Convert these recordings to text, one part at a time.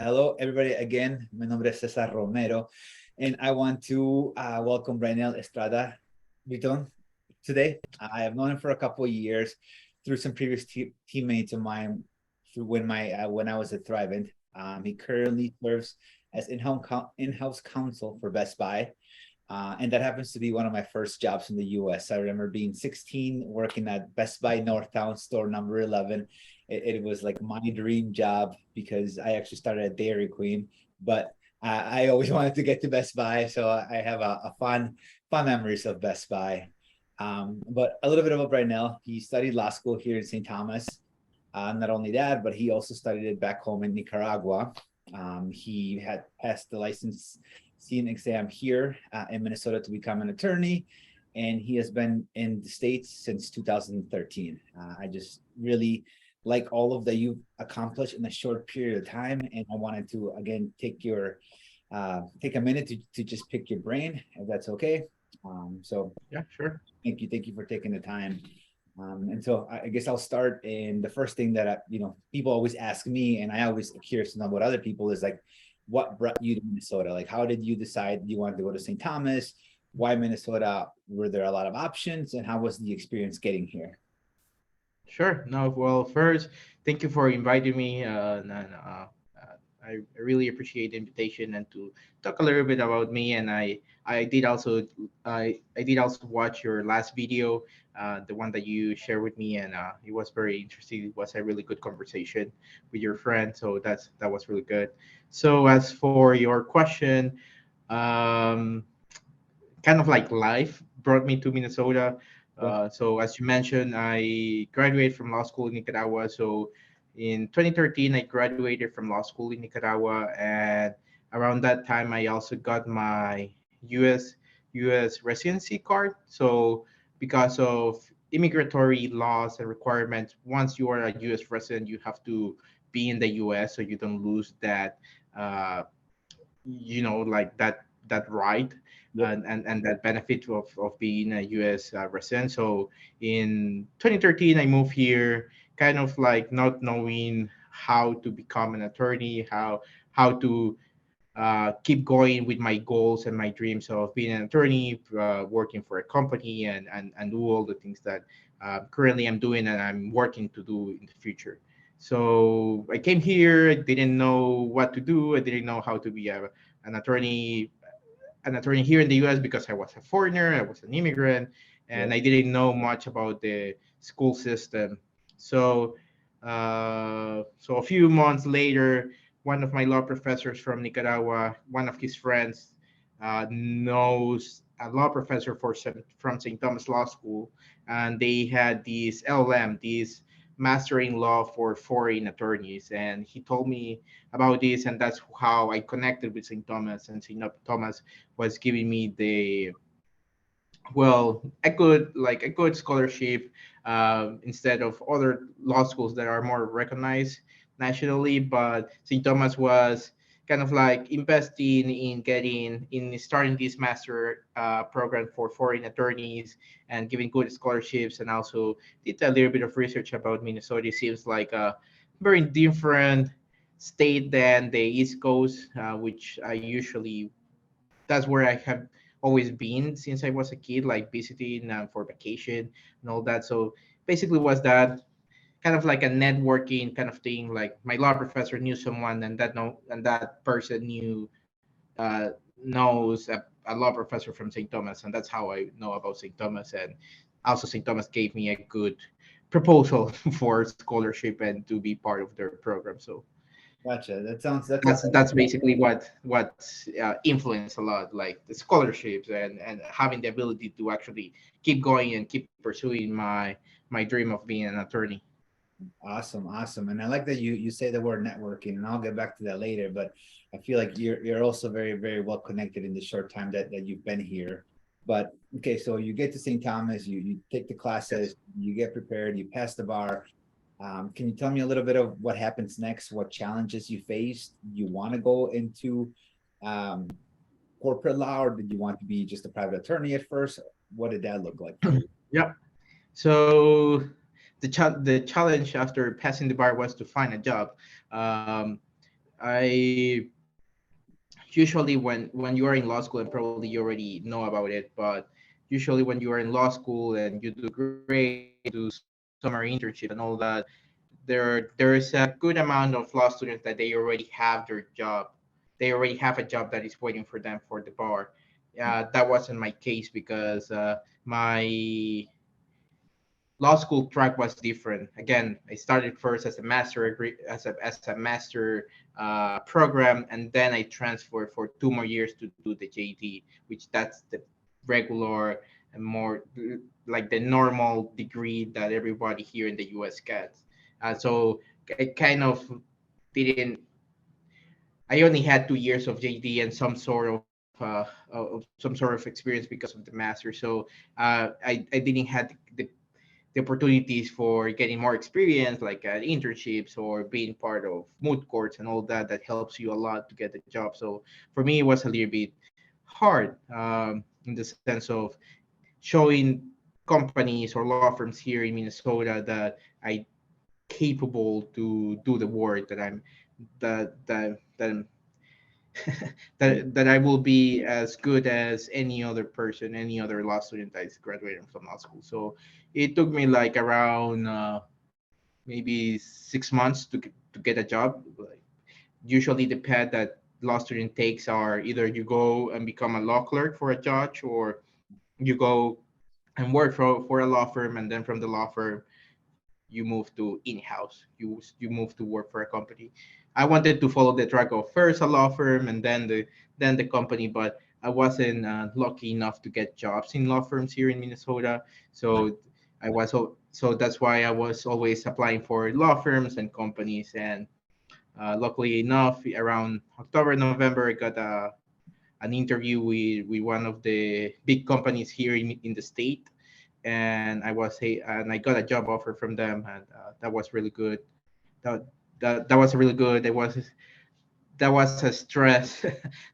Hello, everybody. Again, mi nombre es Cesar Romero, and I want to welcome Braynell Estrada Britton today. I have known him for a couple of years through some previous teammates of mine through when I was at Thrivent. He currently serves as in-house counsel for Best Buy. And that happens to be one of my first jobs in the US. I remember being 16, working at Best Buy Northtown store number 11. It was like my dream job because I actually started at Dairy Queen, but I always wanted to get to Best Buy. So I have a fun memories of Best Buy. But a little bit about Braynell. He studied law school here in St. Thomas. Not only that, but he also studied it back home in Nicaragua. He had passed the licensing exam here in Minnesota to become an attorney, and he has been in the States since 2013. I just really like all of that you've accomplished in a short period of time, and I wanted to again take a minute to just pick your brain, if that's okay. So Yeah, sure. thank you for taking the time. And so I guess I'll start. And the first thing that people always ask me, and I always curious to know about other people is like, what brought you to Minnesota? Like, how did you decide you wanted to go to St. Thomas? Why Minnesota? Were there a lot of options? And how was the experience getting here? Sure. No, well, first, thank you for inviting me. I really appreciate the invitation and to talk a little bit about me. And I did also, I did also watch your last video, the one that you shared with me, and it was very interesting. It was a really good conversation with your friend, so that was really good. So as for your question, um, kind of like life brought me to Minnesota. Yeah. So as you mentioned, I graduated from law school in Nicaragua. So in 2013, I graduated from law school in Nicaragua, and around that time, I also got my U.S. residency card. So because of immigratory laws and requirements, once you are a U.S. resident, you have to be in the U.S. so you don't lose that. Uh, like that right Yep. and that benefit of being a U.S. Resident. So in 2013, I moved here, kind of like not knowing how to become an attorney, how to keep going with my goals and my dreams of being an attorney, working for a company, and do all the things that currently I'm doing and I'm working to do in the future. So I came here, I didn't know what to do, I didn't know how to be an attorney, an attorney here in the U.S. because I was a foreigner, I was an immigrant, and Yep. I didn't know much about the school system. So, so a few months later, one of my law professors from Nicaragua, one of his friends, knows a law professor from St. Thomas Law School, and they had this LLM, this mastering law for foreign attorneys, and he told me about this, and that's how I connected with St. Thomas, and St. Thomas was giving me the a good scholarship instead of other law schools that are more recognized nationally. But St. Thomas was kind of like investing in getting in starting this master program for foreign attorneys and giving good scholarships, and also did a little bit of research about Minnesota. It seems like a very different state than the East Coast, which I usually that's where I have always been since I was a kid, like visiting for vacation and all that. So basically, was that kind of like a networking kind of thing? Like my law professor knew someone, and that person knows a law professor from St. Thomas, and that's how I know about St. Thomas. And also, St. Thomas gave me a good proposal for scholarship and to be part of their program. So Gotcha. That's a that's basically what influenced a lot, like the scholarships and having the ability to actually keep going and keep pursuing my dream of being an attorney. awesome, awesome. And I like that you say the word networking, and I'll get back to that later. But I feel like you're also very well connected in the short time that you've been here. But okay, so you get to St. Thomas, you take the classes, Yes. you get prepared, you pass the bar. Can you tell me a little bit of what happens next? What challenges you faced? You want to go into um, corporate law, or did you want to be just a private attorney at first? What did that look like for you? Yeah. So the challenge after passing the bar was to find a job. um, I usually when you are in law school, and probably you already know about it, but usually when you are in law school and you do great and you do summer internships and all that, there is a good amount of law students that they already have their job. They already have a job that is waiting for them for the bar. That wasn't my case because my law school track was different. Again, I started first as a as a master program, and then I transferred for 2 more years to do the JD, which that's the regular and more like the normal degree that everybody here in the U.S. gets. So I kind of didn't. I only had 2 years of JD and some sort of experience because of the master. So I didn't have the opportunities for getting more experience, like at internships or being part of moot courts and all that. That helps you a lot to get the job. So for me, it was a little bit hard in the sense of showing companies or law firms here in Minnesota that I capable to do the work that I'm that that I will be as good as any other person, any other law student that is graduating from law school. So it took me like around maybe 6 months to get a job. Like, usually the path that law student takes are either you go and become a law clerk for a judge, or you go and work for a law firm, and then from the law firm you move to in-house. You move to work for a company. I wanted to follow the track of first a law firm and then the company, but I wasn't lucky enough to get jobs in law firms here in Minnesota. So so that's why I was always applying for law firms and companies. And luckily enough, around October, November, I got an interview with one of the big companies here in the state, and I got a job offer from them, and that was really good. That that was really good. That was a stress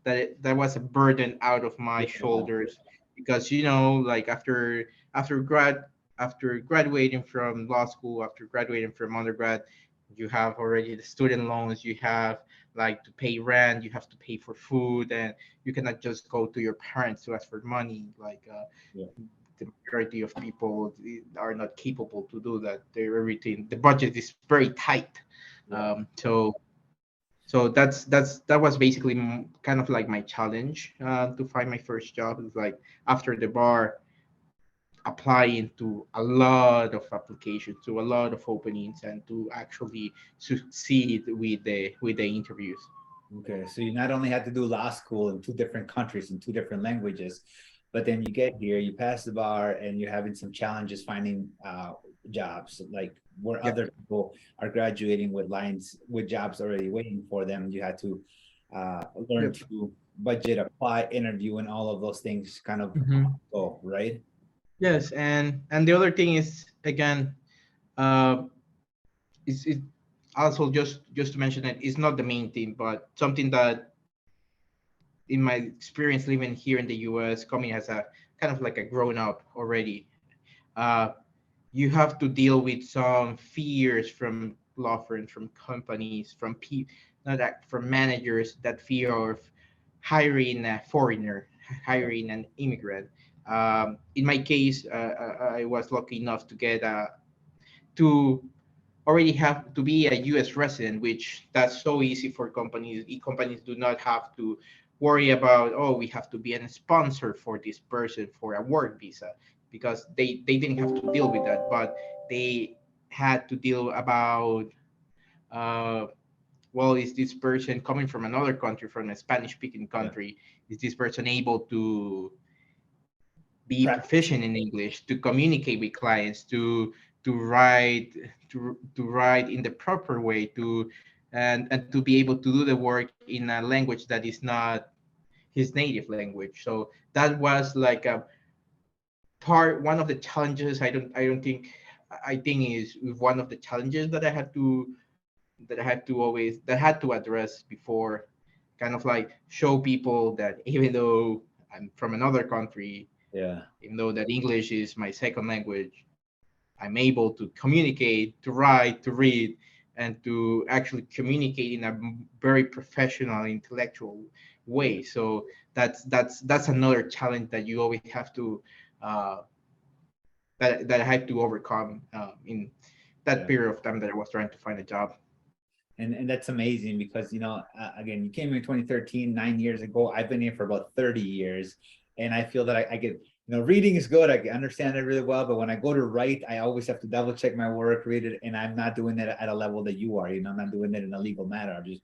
that was a burden out of my Yeah. shoulders, because like after graduating from law school, after graduating from undergrad, you have already the student loans, you have like to pay rent, you have to pay for food, and you cannot just go to your parents to ask for money. Like Yeah. the majority of people are not capable to do that. They're everything. The budget is very tight. Yeah. So that was basically kind of like my challenge to find my first job. It's like after the bar, applying to a lot of applications, to a lot of openings, and to actually succeed with the interviews. Okay, so you not only had to do law school in two different countries in two different languages, but then you get here, you pass the bar, and you're having some challenges finding jobs, like where Yep. other people are graduating with lines with jobs already waiting for them. You had to learn Yep. to budget, apply, interview, and all of those things kind of Mhm. go right. Yes, and the other thing is, again, uh, is it also, just to mention it, it's not the main thing, but something that in my experience living here in the US, coming as a kind of like a grown up already, uh, you have to deal with some fears from law firms, from companies, not that, from managers, that fear of hiring a foreigner, hiring an immigrant. In my case, I was lucky enough to get to already have to be a U.S. resident, which that's so easy for companies. Companies do not have to worry about, oh, we have to be a sponsor for this person for a work visa, because they didn't have to deal with that, but they had to deal about, uh, well, is this person coming from another country, from a Spanish speaking Yeah. country? Is this person able to be Practice. proficient in English, to communicate with clients, to write to write in the proper way, to and to be able to do the work in a language that is not his native language. So that was like a one of the challenges. I think is one of the challenges that I had to address before, kind of like show people that even though I'm from another country, Yeah. even though that English is my second language, I'm able to communicate, to write, to read, and to actually communicate in a very professional, intellectual way. So that's another challenge that you always have to uh, that I had to overcome in that Yeah. period of time that I was trying to find a job. And that's amazing because again, you came here in 2013, 9 years ago. I've been here for about 30 years, and I feel that I get, reading is good. I can understand it really well, but when I go to write, I always have to double check my work, read it, and I'm not doing that at a level that you are. I'm not doing it in a legal manner. I'm just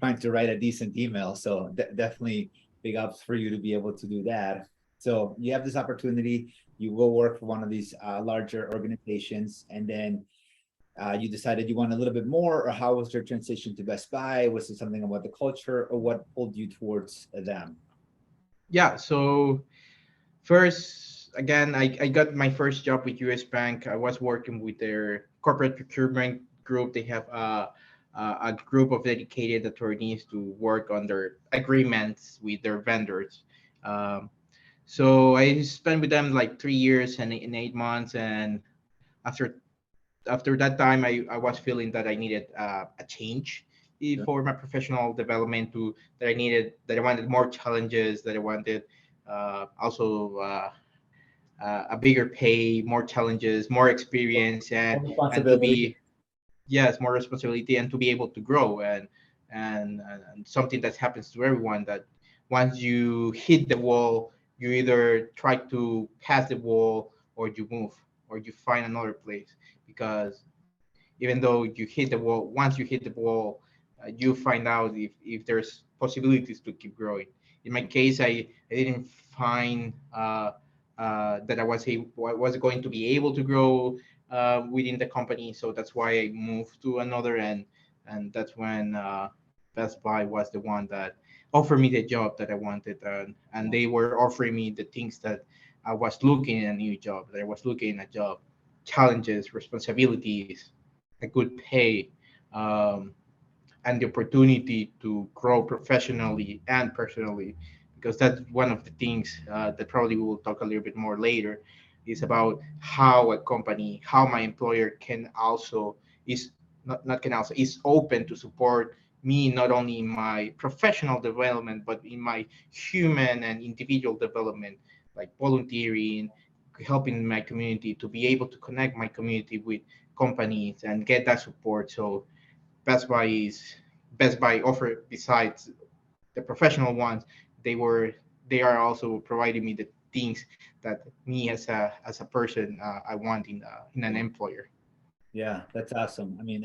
trying to write a decent email. So definitely big ups for you to be able to do that. So you have this opportunity. You will work for one of these larger organizations, and then you decided you want a little bit more, or how was your transition to Best Buy? Was it something about the culture, or what pulled you towards them? Yeah. So first, again, I got my first job with US Bank. I was working with their corporate procurement group. They have a group of dedicated attorneys to work on their agreements with their vendors. Um, so I spent with them like 3 years and in 8 months. And after after that time, I was feeling that I needed a change Sure. for my professional development. To that I wanted more challenges. That I wanted also. A bigger pay, more challenges, more experience, More and to responsibility. be, yes, more responsibility, and to be able to grow. And something that happens to everyone, that once you hit the wall, you either try to pass the wall, or you move, or you find another place. Because even though you hit the wall, once you hit the wall, you find out if there's possibilities to keep growing. In my case, I didn't find that I was going to be able to grow within the company. So that's why I moved to another. And that's when Best Buy was the one that offered me the job that I wanted. And they were offering me the things that I was looking in a new job, that I was looking in a job: challenges, responsibilities, a good pay, um, and the opportunity to grow professionally and personally. Because that's one of the things that probably we will talk a little bit more later, is about how a company, how my employer can also, is not can also, is open to support me, not only in my professional development, but in my human and individual development, like volunteering, helping my community, to be able to connect my community with companies and get that support. So Best Buy is Best Buy offer, besides the professional ones, they were they are also providing me the things that me as a person I want in an employer. Yeah, that's awesome. I mean,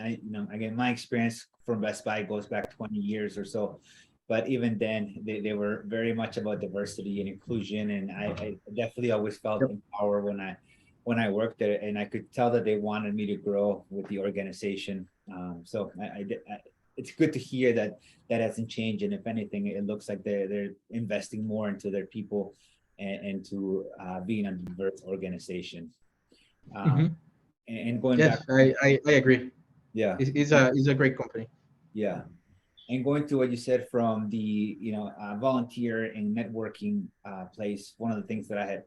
again, my experience from Best Buy goes back 20 years or so, but even then, they were very much about diversity and inclusion, and I definitely always felt Yep. empowered when I worked there, and I could tell that they wanted me to grow with the organization. So it's good to hear that that hasn't changed, and if anything, it looks like they're investing more into their people and to being a diverse organization. Um, Hmm. and going back, Yes, I agree. yeah, It's a great company. yeah, and going to what you said from the volunteer and networking place. One of the things that I had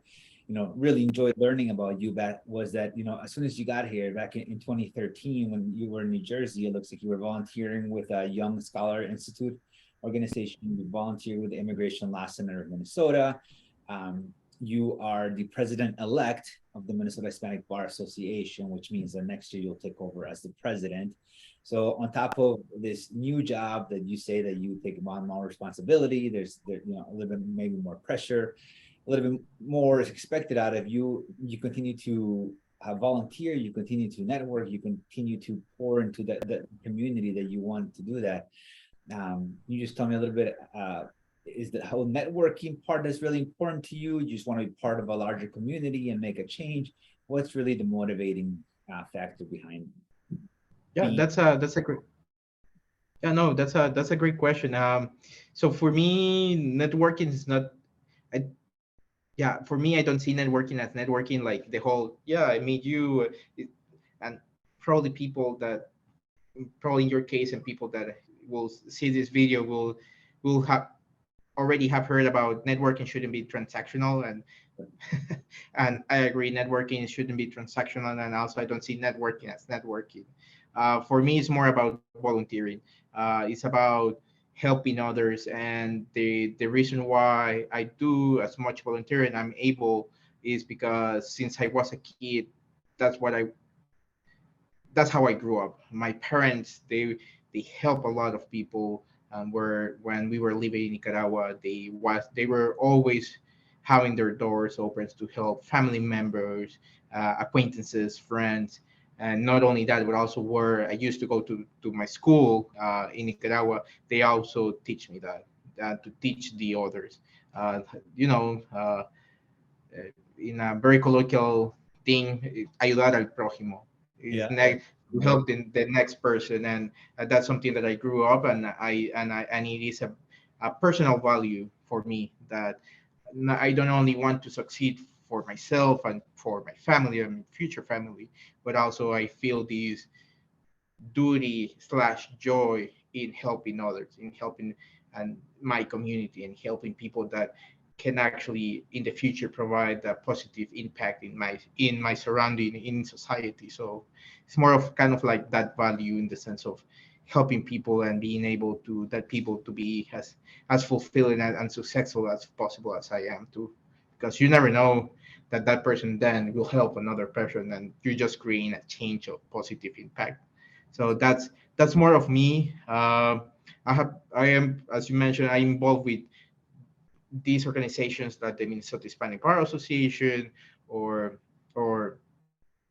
really enjoyed learning about you back was that as soon as you got here back in 2013 when you were in New Jersey, it looks like you were volunteering with a Young Scholar Institute organization. You volunteer with the Immigration Law Center of Minnesota. um, you are the president-elect of the Minnesota Hispanic Bar Association, which means that next year you'll take over as the president. So on top of this new job that you say that you take on more responsibility, there's a little bit maybe more pressure, a little bit more is expected out of you. You continue to volunteer, you continue to network, you continue to pour into the community that you want to do that. You just tell me a little bit. Is the whole networking part that's really important to you? You just want to be part of a larger community and make a change? What's really the motivating factor behind Yeah, being? that's a great. Yeah, no, that's a great question. So for me, networking is not. I, yeah, for me, I don't see networking as networking like the whole. Yeah, I meet you, and probably people that, probably in your case, and people that will see this video will have already have heard about networking shouldn't be transactional. And I agree, networking shouldn't be transactional. And also, I don't see networking as networking. For me, it's more about volunteering. It's about helping others, and the reason why I do as much volunteering I'm able is because since I was a kid, that's what I that's how I grew up. My parents they help a lot of people. Where when we were living in Nicaragua, they were always having their doors open to help family members, acquaintances, friends, and not only that, but also where I used to go to my school in Nicaragua. They also teach me that to teach the others. Uh, you know, in a very colloquial thing, ayudar al prójimo is Yeah, yeah. to help the next person, and that's something that I grew up, and and it is a personal value for me that I don't only want to succeed for myself and for my family and future family, but also I feel this duty slash joy in helping others, in helping and my community, and helping people that can actually in the future provide a positive impact in my surrounding in society. So it's more of kind of like that value in the sense of helping people and being able to that people to be as fulfilling and successful as possible as I am too, because you never know that that person then will help another person and you're just creating a change of positive impact. So that's more of me. I am, as you mentioned, I'm involved with these organizations like the Minnesota Hispanic Bar Association or or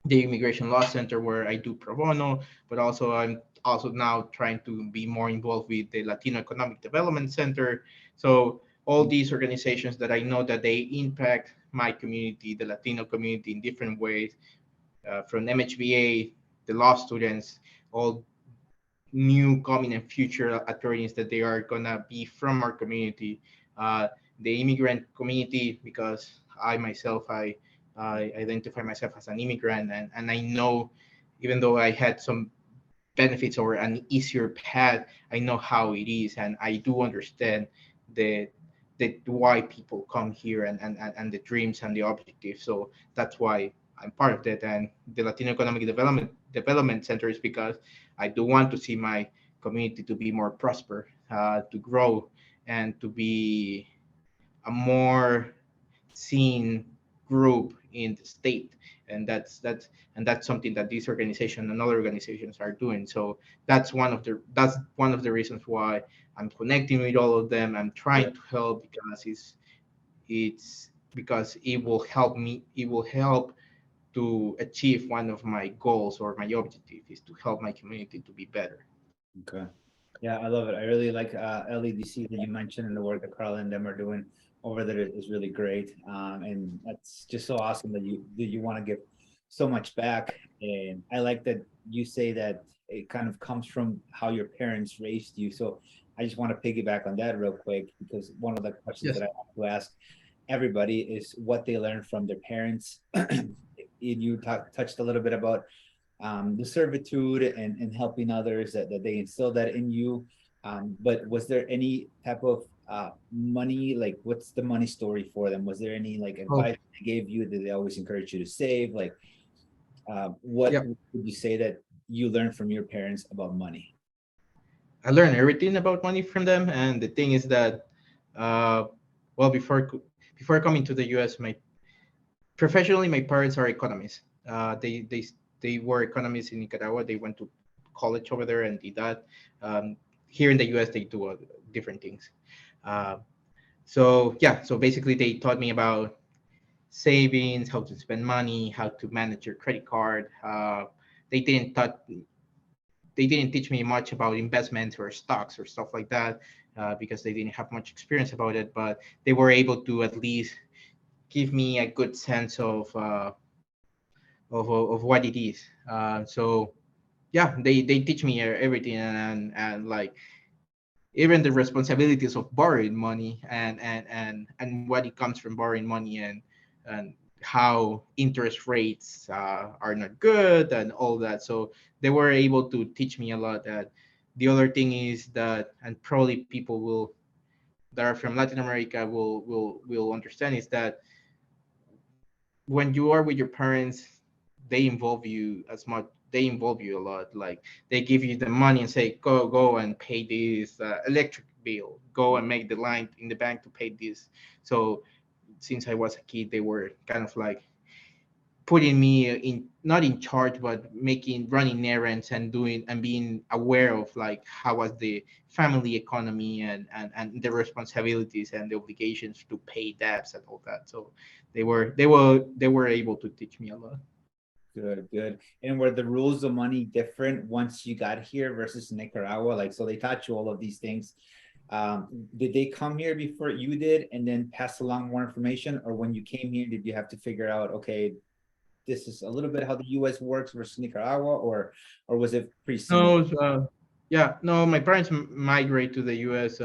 the Immigration Law Center where I do pro bono, but also I'm also now trying to be more involved with the Latino Economic Development Center. So all these organizations that I know that they impact my community, the Latino community in different ways, from MHBA, the law students, all new coming and future attorneys that they are gonna be from our community, uh, the immigrant community, because I myself I identify myself as an immigrant, and I know even though I had some benefits or an easier path, I know how it is, and I do understand the the why people come here and the dreams and the objectives. So that's why I'm part of that. And the Latino Economic Development Center is because I do want to see my community to be more prosper, to grow, and to be a more seen group in the state, and that's something that this organization and other organizations are doing. So that's one of the reasons why I'm connecting with all of them. I'm Yeah. trying to help because it's because it will help to achieve one of my goals or my objective is to help my community to be better. Okay. Yeah, I love it. I really like LEDC that you mentioned, and the work that Carla and them are doing over there is really great. And that's just so awesome that you want to give so much back. And I like that you say that it kind of comes from how your parents raised you. So I just want to piggyback on that real quick, because one of the questions that Yes. I want to ask everybody is what they learned from their parents. You touched a little bit about the servitude and helping others, that they instilled that in you. But was there any type of money, like what's the money story for them? Was there any like Oh, advice they gave you? Did they always encourage you to save? Like what yeah. would you say that you learned from your parents about money? I learned everything about money from them, and the thing is that, uh, well, before coming to the U.S., my professionally my parents are economists. They were economists in Nicaragua. They went to college over there and did that. Here in the U.S., they do different things. Uh, so yeah, so basically they taught me about savings, how to spend money, how to manage your credit card. They didn't taught they didn't teach me much about investments or stocks or stuff like that, because they didn't have much experience about it. But they were able to at least give me a good sense of what it is. So yeah, they teach me everything, and like even the responsibilities of borrowing money, and what it comes from borrowing money, and how interest rates are not good and all that. So they were able to teach me a lot. That the other thing is that, and probably people will that are from Latin America will understand, is that when you are with your parents, they involve you as much. they involve you a lot. Like they give you the money and say, go and pay this electric bill, go and make the line in the bank to pay this. So since I was a kid, they were kind of like putting me in, not in charge, but making running errands and doing and being aware of like how was the family economy and the responsibilities and the obligations to pay debts and all that. So they were able to teach me a lot. Good, good. And were the rules of money different once you got here versus Nicaragua? Like, so they taught you all of these things. Did they come here before you did and then pass along more information? Or when you came here, did you have to figure out, okay, this is a little bit how the US works versus Nicaragua, or was it pretty similar? No, yeah, no, my parents migrated to the U.S.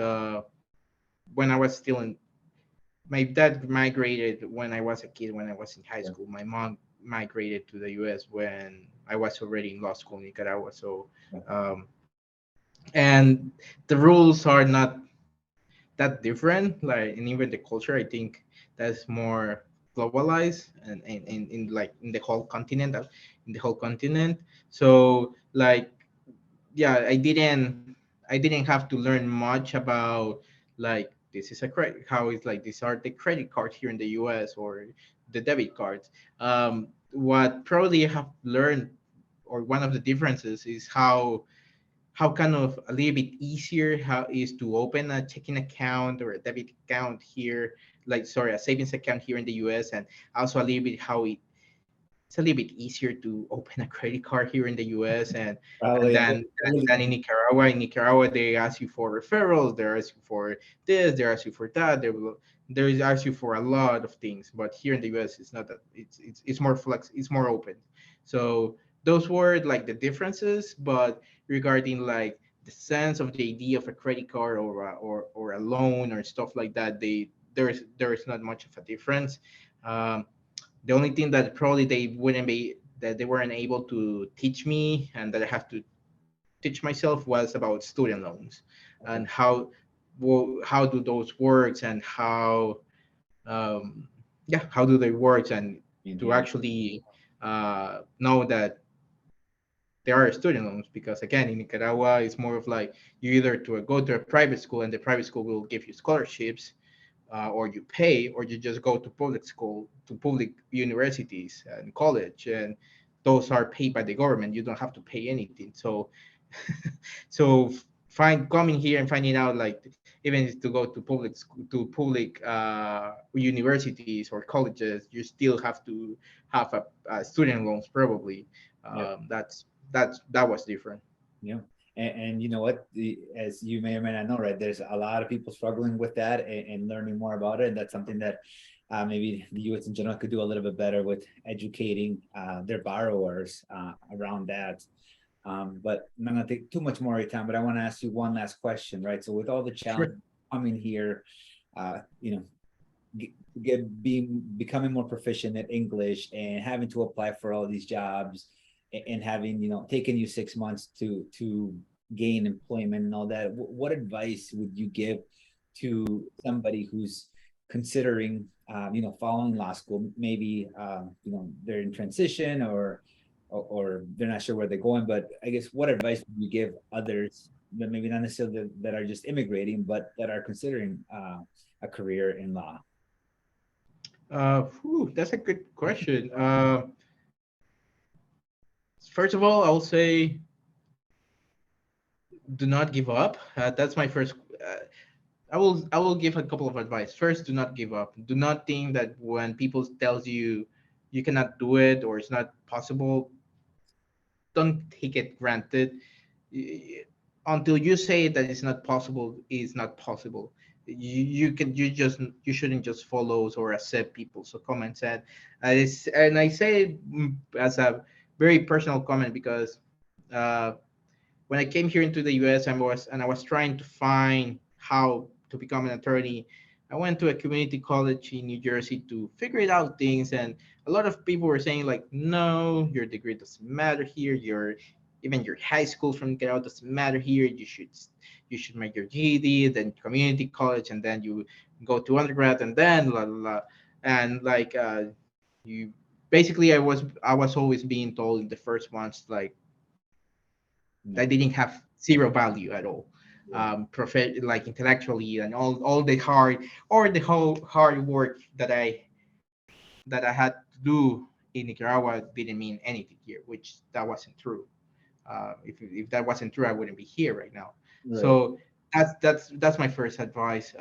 When I was still in. My dad migrated when I was a kid, when I was in high Yeah. school. My mom migrated to the U.S. when I was already in law school in Nicaragua. So, um, and the rules are not that different. Like, and even the culture, I think that's more globalized and in like in the whole continent, in the whole continent. So, like, yeah, I didn't have to learn much about like this is a credit, how it's like these are the credit cards here in the US or the debit cards. What probably I have learned, or one of the differences, is how kind of a little bit easier how is to open a checking account or a debit account here, like sorry, a savings account here in the US, and also a little bit how it's a little bit easier to open a credit card here in the US, and Probably. than in Nicaragua. In Nicaragua, they ask you for referrals, they ask you for this, they ask you for that, they ask you for a lot of things. But here in the US, it's not that. It's more flex. It's more open. So those were like the differences. But regarding like the sense of the idea of a credit card or a loan or stuff like that, there is not much of a difference. Um, the only thing that probably they weren't able to teach me and that I have to teach myself was about student loans Okay. and how do those works and um, how do they work, and to Yeah. actually know that there are student loans, because again in Nicaragua it's more of like you either to go to a private school and the private school will give you scholarships, or you pay, or you just go to public school, to public universities and college, and those are paid by the government. You don't have to pay anything. So, so find coming here and finding out like even if to go to public school, to public universities or colleges, you still have to have a student loans probably. Yeah. That was different. Yeah. And you know what? As you may or may not know, right? There's a lot of people struggling with that and learning more about it. And that's something that maybe the US in general could do a little bit better with educating their borrowers around that. But I'm not going to take too much more of your time, but I want to ask you one last question, right? So with all the Sure. challenges coming here, you know, becoming more proficient at English and having to apply for all these jobs and having, taken you 6 months to gain employment and all that, what advice would you give to somebody who's considering, following law school? Maybe, they're in transition or they're not sure where they're going, but I guess what advice would you give others that maybe not necessarily that are just immigrating, but that are considering a career in law? That's a good question. First of all, I'll say do not give up. That's my first. I will give a couple of advice. First, do not give up. Do not think that when people tells you you cannot do it or it's not possible, don't take it granted. Until you say that it's not possible, it's not possible. You shouldn't just follow or accept people's comments. And I say it as a very personal comment, because uh, when I came here into the US and I was trying to find how to become an attorney, I went to a community college in New Jersey to figure it out things, and a lot of people were saying like, no, your degree doesn't matter here. Even your high school from Nicaragua doesn't matter here. You should make your GED, then community college, and then you go to undergrad, and then la la la, and like you. basically I was always being told in the first months like that No. didn't have zero value at all, Yeah. like intellectually, and all the hard or the whole hard work that I had to do in Nicaragua didn't mean anything here, which that wasn't true. If that wasn't true, I wouldn't be here right now. Right. So that's my first advice.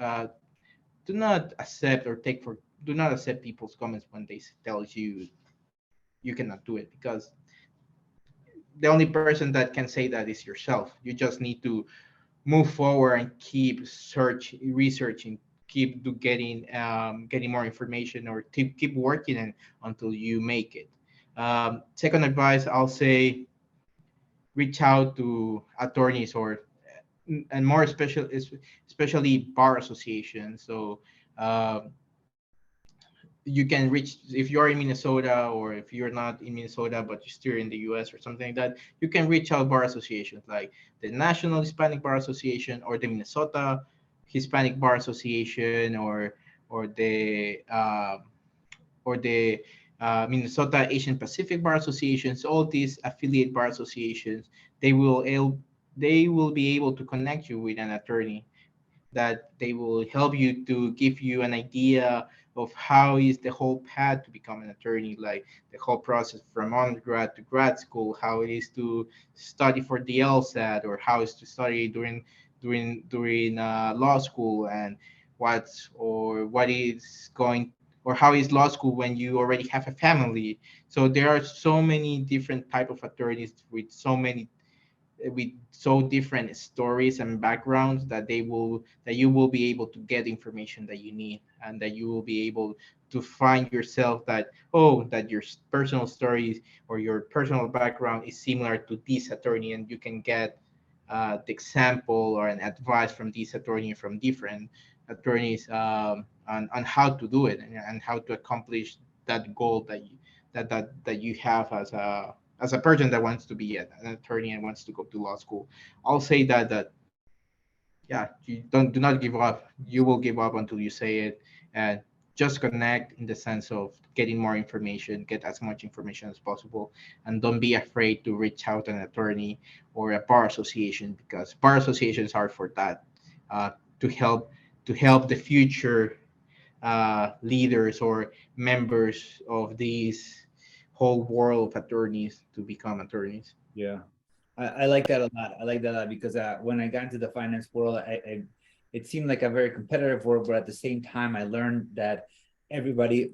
Do not accept or take for do not accept people's comments when they tell you you cannot do it, because the only person that can say that is yourself. You just need to move forward and keep researching, getting more information, or keep working and until you make it. Second advice, I'll say reach out to attorneys, or and more especially bar associations. So um, you can reach, if you're in Minnesota, or if you're not in Minnesota but you're still in the US or something like that, you can reach out bar associations like the National Hispanic Bar Association, or the Minnesota Hispanic Bar Association, or the Minnesota Asian Pacific Bar Associations. All these affiliate bar associations, they will el- they will be able to connect you with an attorney, that they will help you to give you an idea of how is the whole path to become an attorney, like the whole process from undergrad to grad school, how it is to study for the LSAT, or how is to study during law school, and what is going, or how is law school when you already have a family. So there are so many different type of attorneys with so different stories and backgrounds, that you will be able to get information that you need, and that you will be able to find yourself that, that your personal stories or your personal background is similar to this attorney, and you can get the example or an advice from this attorney, from different attorneys, on how to do it, and how to accomplish that goal that you have as a person that wants to be an attorney and wants to go to law school. I'll say that yeah, you don't do not give up. You will give up until you say it, and just connect in the sense of getting more information, get as much information as possible, and don't be afraid to reach out to an attorney or a bar association, because bar associations are for that, uh, to help the future leaders or members of these whole world of attorneys to become attorneys. Yeah. I like that a lot. I like that a lot because when I got into the finance world, it seemed like a very competitive world, but at the same time, I learned that everybody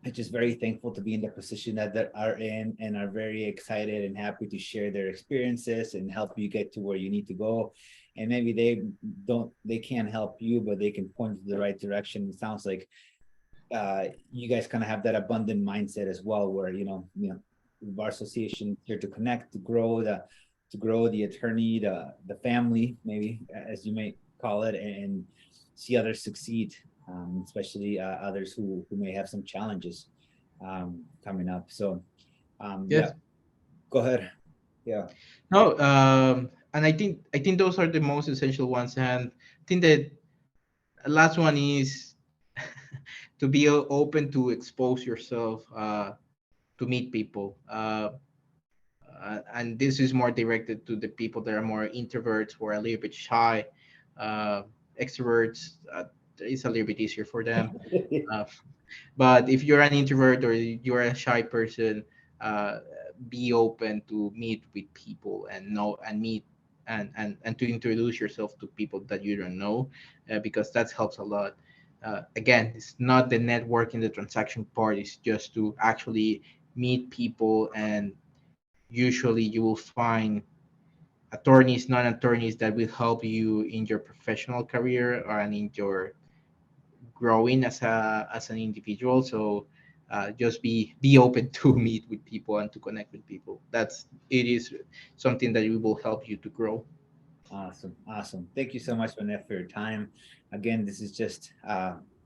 is just very thankful to be in the position that they are in, and are very excited and happy to share their experiences and help you get to where you need to go. And maybe they can't help you, but they can point you to the right direction. It sounds like you guys kind of have that abundant mindset as well, where the bar association here to connect, to grow the attorney, the family, maybe as you may call it, and see others succeed, especially others who may have some challenges coming up. So yeah, Yes. go ahead. Yeah. No, and I think those are the most essential ones. And I think that last one is to be open to expose yourself, to meet people. And this is more directed to the people that are more introverts, or a little bit shy. Uh, Extroverts, it's a little bit easier for them. Uh, but if you're an introvert or you're a shy person, uh, be open to meet with people, and know and meet and to introduce yourself to people that you don't know, because that helps a lot. Again, it's not the networking, the transaction part, it's just to actually meet people. And usually you will find attorneys, non-attorneys, that will help you in your professional career, or and in your growing as an individual. So just be open to meet with people and to connect with people. It is something that will help you to grow. Awesome. Awesome. Thank you so much, Vanessa, for your time. Again, this is just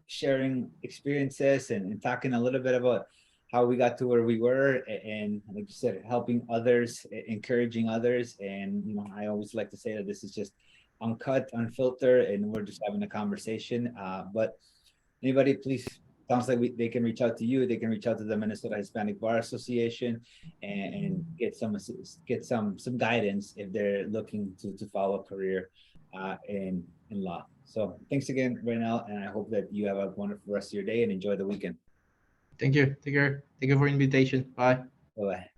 sharing experiences and talking a little bit about how we got to where we were. And like you said, helping others, encouraging others. And, I always like to say that this is just uncut, unfiltered, and we're just having a conversation. But anybody, please sounds like they can reach out to you. They can reach out to the Minnesota Hispanic Bar Association and get some guidance if they're looking to follow a career in law. So thanks again, Braynell, and I hope that you have a wonderful rest of your day and enjoy the weekend. Thank you. Take care. Thank you for the invitation. Bye. Bye-bye.